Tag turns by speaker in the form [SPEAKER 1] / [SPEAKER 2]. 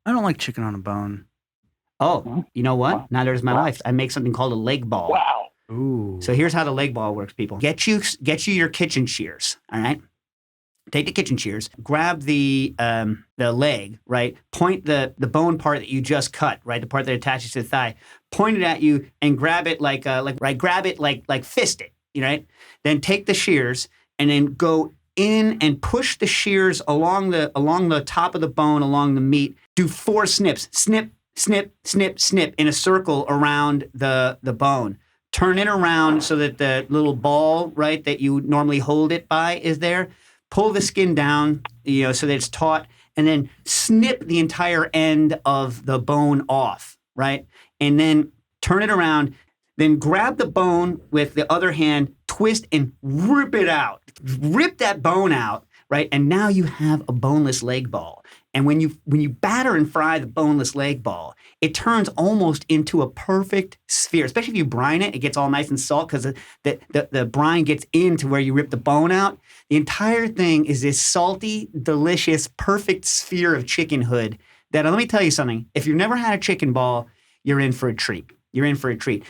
[SPEAKER 1] I don't like chicken on a bone.
[SPEAKER 2] Oh, you know what? Neither does my wife. I make something called a leg ball.
[SPEAKER 3] Wow.
[SPEAKER 1] Ooh.
[SPEAKER 2] So here's how the leg ball works, people. Get you your kitchen shears, all right? Take the kitchen shears, grab the leg, right? Point the bone part that you just cut, right? The part that attaches to the thigh. Point it at you and grab it grab it like fist it, right? Then take the shears and then go in and push the shears along the top of the bone, along the meat. Do 4 snips. Snip, snip, snip, snip in a circle around the bone. Turn it around so that the little ball, right, that you normally hold it by is there. Pull the skin down, so that it's taut, and then snip the entire end of the bone off, right? And then turn it around. Then grab the bone with the other hand, twist and rip it out. Rip that bone out, right? And now you have a boneless leg ball. And when you batter and fry the boneless leg ball, it turns almost into a perfect sphere. Especially if you brine it, it gets all nice and salt because the brine gets into where you rip the bone out. The entire thing is this salty, delicious, perfect sphere of chickenhood that, let me tell you something, if you've never had a chicken ball, you're in for a treat. You're in for a treat.